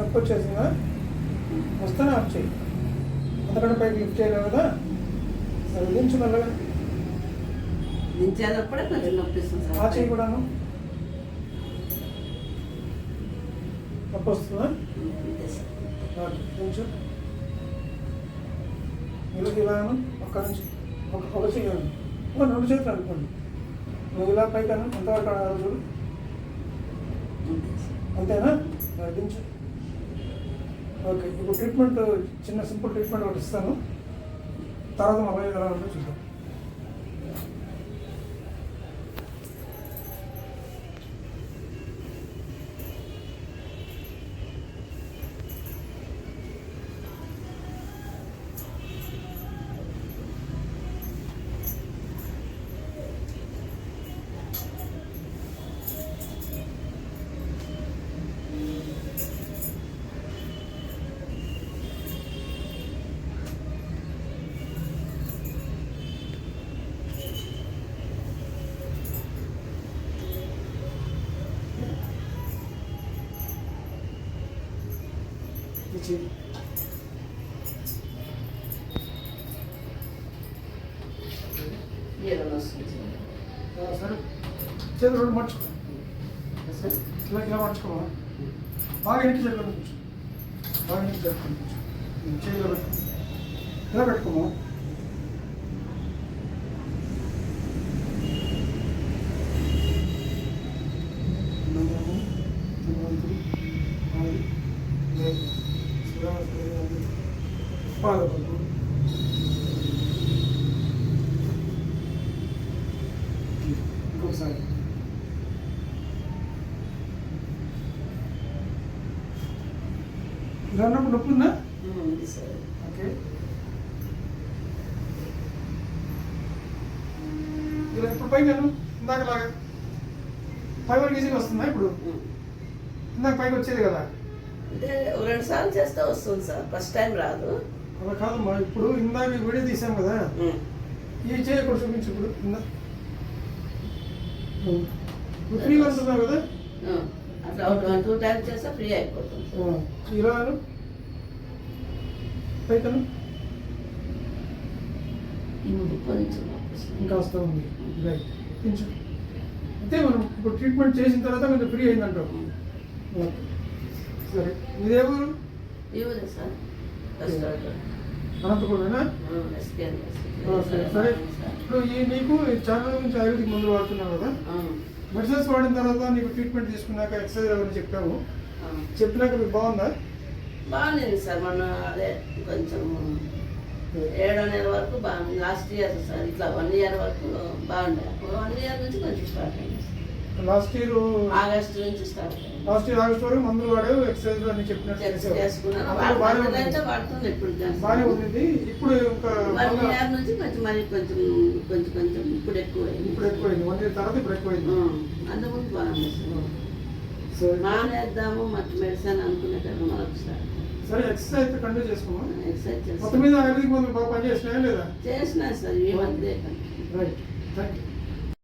నొప్పి వచ్చేసిందా? వస్తేనే ఆఫ్ చేయి. అంతకంటే పైకి లిఫ్ట్ చేయలేవు కదా. సరే దించు మెల్లగా. దించేటప్పుడే కొంచెం నొప్పిస్తుంది సార్. ఆ చేయి కూడాను నొప్పి వస్తుందా? దించు. ఇలా ఇలాను ఒక్క నుంచి ఒక చెయ్యి రెండు చేతులు అనుకోండి. నువ్వు ఇలా పైకి ఎంతవరకు అడగాలి చూడు. అంతేనా? దించు. ఓకే, ఇప్పుడు ట్రీట్మెంట్ చిన్న సింపుల్ ట్రీట్మెంట్ ఒకటి ఇస్తాను. తర్వాత మళ్ళీ ఎలా ఉంటుందో చూద్దాం. సరే చేతులు రెండు మర్చుకో. ఇలా ఇలా మర్చుకోమా. బాగా ఇంటికి జరగదు. బాగా ఇంటికి జరుగుతుంది. చేతిలో పెట్టుకో. ఇలా పెట్టుకోమా. ఇంకొకసారి ఇలా ఉన్నప్పుడు నొప్పి ఉందా? ఓకే, ఇలా ఇప్పుడు పైకి ఇందాకలాగా పై వరకు ఈజీగా వస్తుందా? ఇప్పుడు ఇందాక పైకి వచ్చేది కదా. అంటే 2 సార్లు చేస్తే వస్తుంది సార్, ఫస్ట్ టైం రాదు. అలా కాదమ్మా, ఇప్పుడు ఇందాక వీడియో తీసాం కదా, ఈ చేయి కూడా చూపించు. ఇప్పుడు ఫ్రీగా ఉంటున్నావు కదా. అట్లా 2 టైమ్స్ చేస్తే ఫ్రీ అయిపోతుంది. ఇలా పైకను ఇంకా వస్తూ ఉంది. రైట్, కొంచెం అయితే మనం ఇప్పుడు ట్రీట్మెంట్ చేసిన తర్వాత కొంచెం ఫ్రీ అయిందంటావు. సరే, ఇదే ఊరు? సార్ అనంతపురమేనా? సరే, ఇప్పుడు నీకు చాలా నుంచి ఆయుర్వేదిక్ మందులు వాడుతున్నావు కదా. మెడిసిన్స్ వాడిన తర్వాత నీకు ట్రీట్మెంట్ తీసుకున్నాక ఎక్సర్సైజ్ అవన్నీ చెప్పావు. చెప్పినాక మీకు బాగుందా? బాగుంది సార్. మొన్న అదే కొంచెం 7వ నెల వరకు బాగుంది. లాస్ట్ ఇయర్ సార్ ఇట్లా 1 ఇయర్ వరకు బాగుండే. 1 ఇయర్ నుంచి కొంచెం స్టార్ట్ అయింది. లాస్ట్ ఇయర్ ఆగస్టు నుంచి స్టార్ట్ అయింది. లాస్ట్ ఇయర్ ఆగస్ట్ వరకు మందులు వాడావు, ఎక్సర్సైజ్ అన్ని చెప్పినట్టు పడుతుంది. ఇప్పుడు బాగానే ఉంది. ఇప్పుడు ఇంకా 1 ఇయర్ నుంచి కొంచెం మరి కొంచెం కొంచెం కొంచెం ఇప్పుడు ఎక్కువైంది. 1 ఇయర్ తర్వాత ఇప్పుడు ఎక్కువైంది. అంతకుముందు బాగుంది సార్. మానేద్దాము మట్టి మెడిసిన్ అనుకునేటప్పుడు మనకు స్టార్ట్. సరే, ఎక్సర్సైజ్ అయితే కంటిన్యూ చేసుకోమా. ఎక్సర్సైజ్ మొత్తం మీద ఆయుర్వేదిక్ మందులు బాగా పనిచేసినాయా లేదా? చేసినా సార్ ఈ మధ్య. Right, thank you.